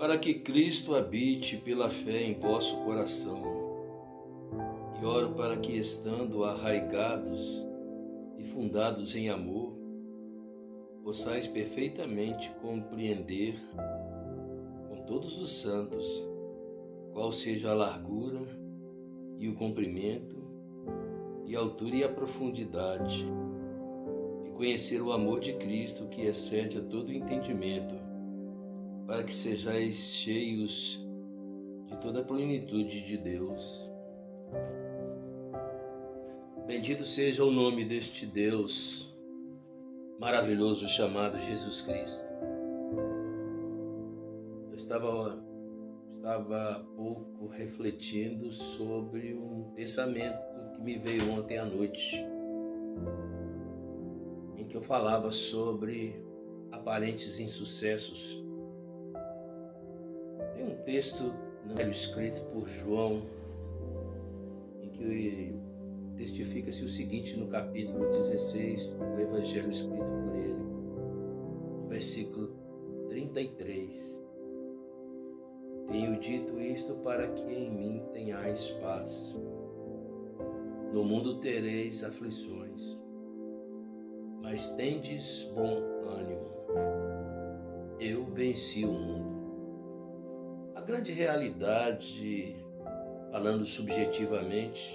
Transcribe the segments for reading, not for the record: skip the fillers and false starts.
para que Cristo habite pela fé em vosso coração. E oro para que, estando arraigados e fundados em amor, possais perfeitamente compreender com todos os santos qual seja a largura e o comprimento e a altura e a profundidade, e conhecer o amor de Cristo que excede a todo entendimento, para que sejais cheios de toda a plenitude de Deus. Bendito seja o nome deste Deus maravilhoso chamado Jesus Cristo. Eu estava há pouco refletindo sobre um pensamento que me veio ontem à noite, em que eu falava sobre aparentes insucessos. Tem um texto escrito por João, em que testifica-se o seguinte no capítulo 16 do Evangelho escrito por ele, no versículo 33. Tenho dito isto para que em mim tenhais paz. No mundo tereis aflições, mas tendes bom ânimo. Eu venci o mundo. A grande realidade, falando subjetivamente,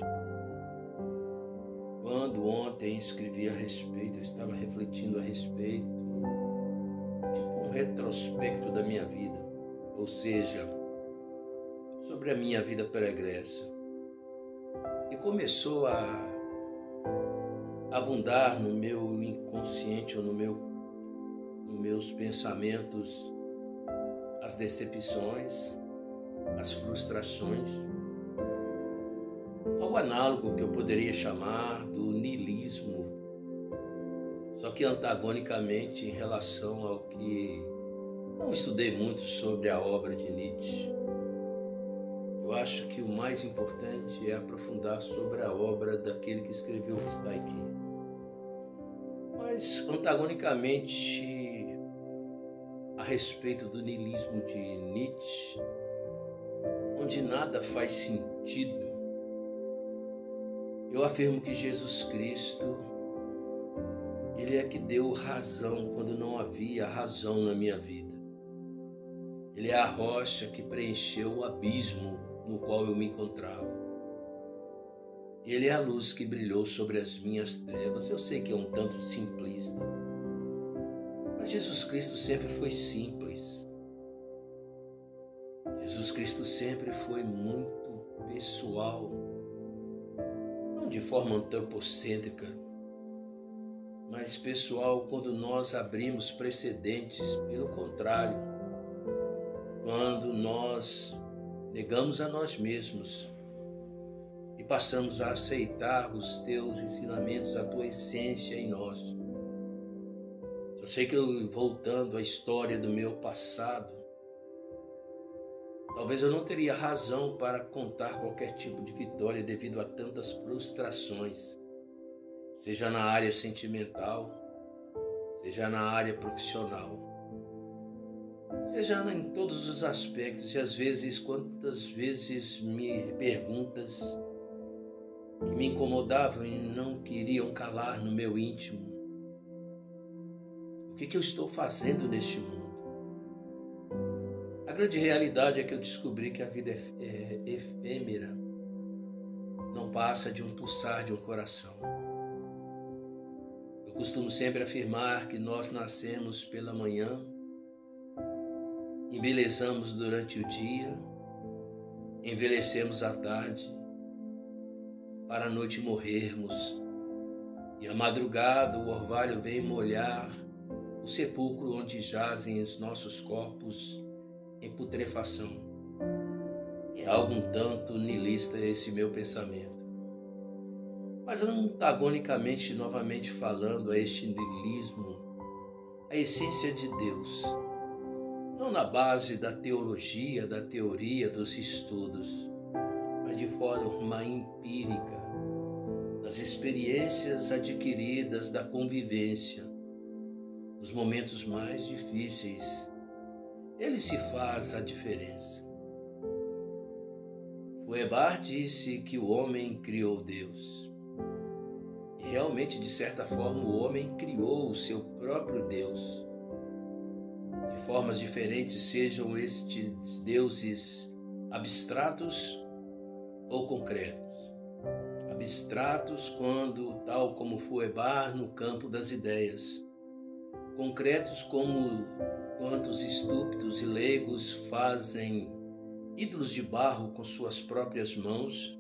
quando ontem escrevi a respeito, eu estava refletindo a respeito, tipo um retrospecto da minha vida, ou seja, sobre a minha vida pregressa. E começou a abundar no meu inconsciente ou nos meus pensamentos as decepções, as frustrações, algo análogo que eu poderia chamar do niilismo, só que antagonicamente em relação ao que não estudei muito sobre a obra de Nietzsche. Eu acho que o mais importante é aprofundar sobre a obra daquele que escreveu o que está aqui. Mas antagonicamente a respeito do niilismo de Nietzsche, onde nada faz sentido, eu afirmo que Jesus Cristo, Ele é que deu razão quando não havia razão na minha vida. Ele é a rocha que preencheu o abismo no qual eu me encontrava. Ele é a luz que brilhou sobre as minhas trevas. Eu sei que é um tanto simplista, mas Jesus Cristo sempre foi simples. Jesus Cristo sempre foi muito pessoal, não de forma antropocêntrica, mas pessoal quando nós abrimos precedentes. Pelo contrário, quando nós negamos a nós mesmos e passamos a aceitar os teus ensinamentos, a tua essência em nós. Eu sei que voltando à história do meu passado, talvez eu não teria razão para contar qualquer tipo de vitória devido a tantas frustrações, seja na área sentimental, seja na área profissional, seja em todos os aspectos. E às vezes, quantas vezes me perguntas que me incomodavam e não queriam calar no meu íntimo. O que eu estou fazendo neste mundo? A grande realidade é que eu descobri que a vida é efêmera, não passa de um pulsar de um coração. Eu costumo sempre afirmar que nós nascemos pela manhã, embelezamos durante o dia, envelhecemos à tarde, para a noite morrermos, e à madrugada o orvalho vem molhar o sepulcro onde jazem os nossos corpos em putrefação. É algo um tanto niilista esse meu pensamento. Mas antagonicamente, novamente falando a este niilismo, a essência de Deus, não na base da teologia, da teoria, dos estudos, mas de forma empírica, das experiências adquiridas da convivência, nos momentos mais difíceis, ele se faz a diferença. Feuerbach disse que o homem criou Deus. E realmente, de certa forma, o homem criou o seu próprio Deus. De formas diferentes, sejam estes deuses abstratos ou concretos. Abstratos quando, tal como Feuerbach, no campo das ideias. Concretos como quantos estúpidos e leigos fazem ídolos de barro com suas próprias mãos.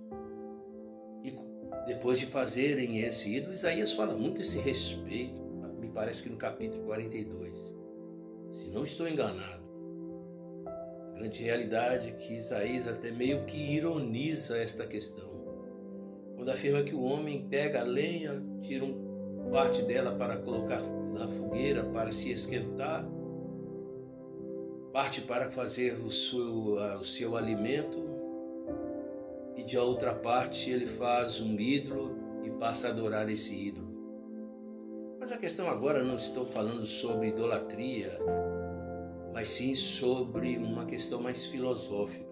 E depois de fazerem esse ídolo, Isaías fala muito a esse respeito, me parece que no capítulo 42. Se não estou enganado. A grande realidade é que Isaías até meio que ironiza esta questão. Quando afirma que o homem pega a lenha, tira parte dela para colocar na fogueira para se esquentar, parte para fazer o seu alimento, e de outra parte ele faz um ídolo e passa a adorar esse ídolo. Mas a questão agora, não estou falando sobre idolatria, mas sim sobre uma questão mais filosófica.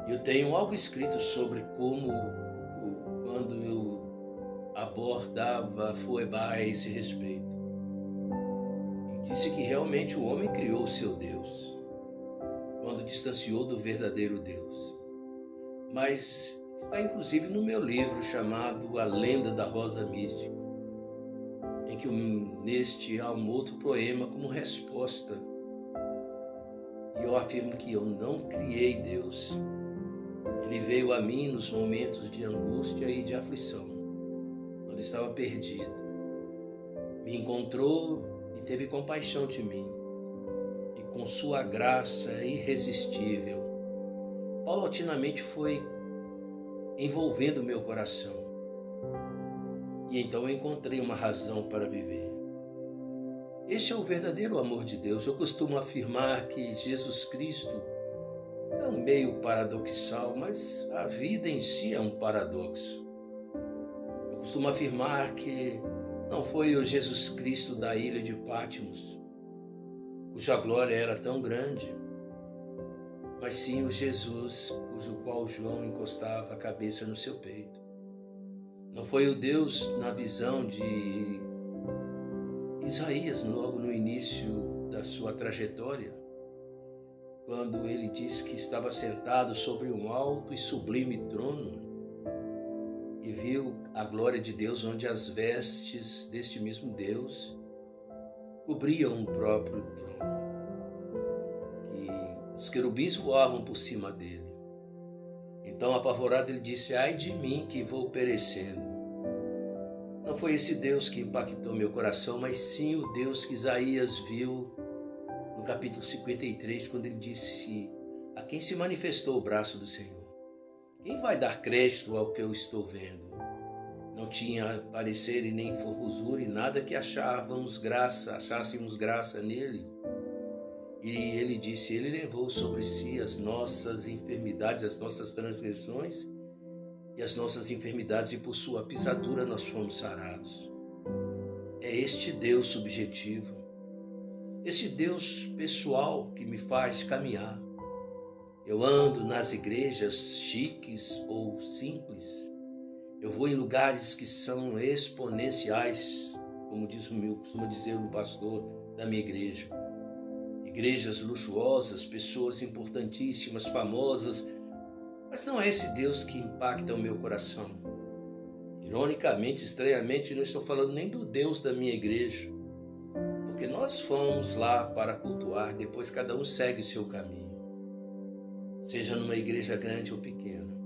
Eu tenho algo escrito sobre como, quando eu abordava Feuerbach a esse respeito, e disse que realmente o homem criou o seu Deus, quando distanciou do verdadeiro Deus. Mas está inclusive no meu livro chamado A Lenda da Rosa Mística, em que neste há um outro poema como resposta. E eu afirmo que eu não criei Deus. Ele veio a mim nos momentos de angústia e de aflição, quando estava perdido. Me encontrou e teve compaixão de mim. E com sua graça irresistível, paulatinamente foi envolvendo meu coração. E então eu encontrei uma razão para viver. Este é o verdadeiro amor de Deus. Eu costumo afirmar que Jesus Cristo é um meio paradoxal, mas a vida em si é um paradoxo. Eu costumo afirmar que não foi o Jesus Cristo da ilha de Patmos, cuja glória era tão grande, mas sim o Jesus cujo qual João encostava a cabeça no seu peito. Não foi o Deus na visão de Isaías, logo no início da sua trajetória, quando ele disse que estava sentado sobre um alto e sublime trono e viu a glória de Deus, onde as vestes deste mesmo Deus cobriam o próprio trono, que os querubins voavam por cima dele. Então, apavorado, ele disse: ai de mim que vou perecendo. Não foi esse Deus que impactou meu coração, mas sim o Deus que Isaías viu no capítulo 53, quando ele disse: a quem se manifestou o braço do Senhor? Quem vai dar crédito ao que eu estou vendo? Não tinha parecer e nem formosura e nada que achássemos graça nele. E ele disse: ele levou sobre si as nossas enfermidades, as nossas transgressões e as nossas enfermidades, e por sua pisadura nós fomos sarados. É este Deus subjetivo, esse Deus pessoal que me faz caminhar. Eu ando nas igrejas chiques ou simples. Eu vou em lugares que são exponenciais, como costuma dizer o pastor da minha igreja. Igrejas luxuosas, pessoas importantíssimas, famosas, mas não é esse Deus que impacta o meu coração. Ironicamente, estranhamente, não estou falando nem do Deus da minha igreja, porque nós fomos lá para cultuar, depois cada um segue o seu caminho, seja numa igreja grande ou pequena.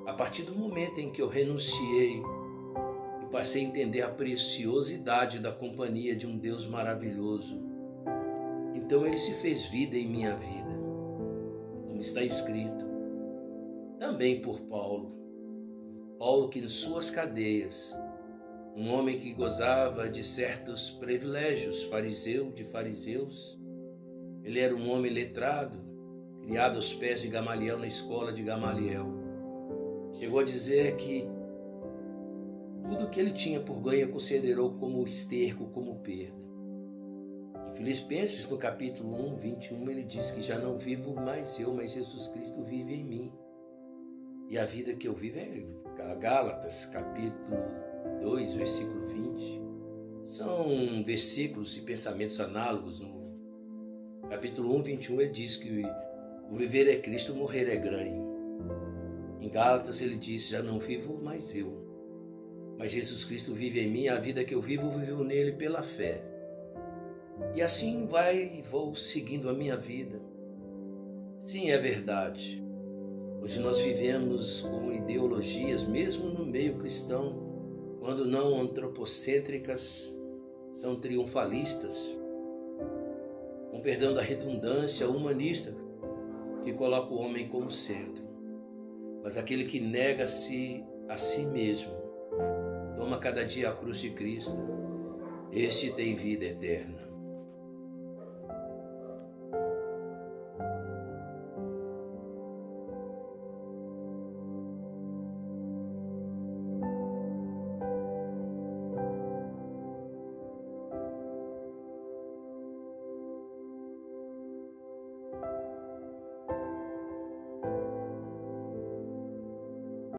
A partir do momento em que eu renunciei e passei a entender a preciosidade da companhia de um Deus maravilhoso, então ele se fez vida em minha vida, como está escrito também por Paulo que em suas cadeias, um homem que gozava de certos privilégios, fariseu de fariseus, ele era um homem letrado, criado aos pés de Gamaliel na escola de Gamaliel. Chegou a dizer que tudo que ele tinha por ganho considerou como esterco, como perda. Filipenses, no capítulo 1, 21, ele diz que já não vivo mais eu, mas Jesus Cristo vive em mim. E a vida que eu vivo é Gálatas, capítulo 2, versículo 20. São versículos e pensamentos análogos. No capítulo 1, 21, ele diz que o viver é Cristo, o morrer é ganho. Em Gálatas ele diz, já não vivo mais eu, mas Jesus Cristo vive em mim, a vida que eu vivo nele pela fé. E assim vou seguindo a minha vida. Sim, é verdade. Hoje nós vivemos com ideologias, mesmo no meio cristão, quando não antropocêntricas, são triunfalistas, com perdão da redundância, humanista, que coloca o homem como centro. Mas aquele que nega-se a si mesmo, toma cada dia a cruz de Cristo, este tem vida eterna.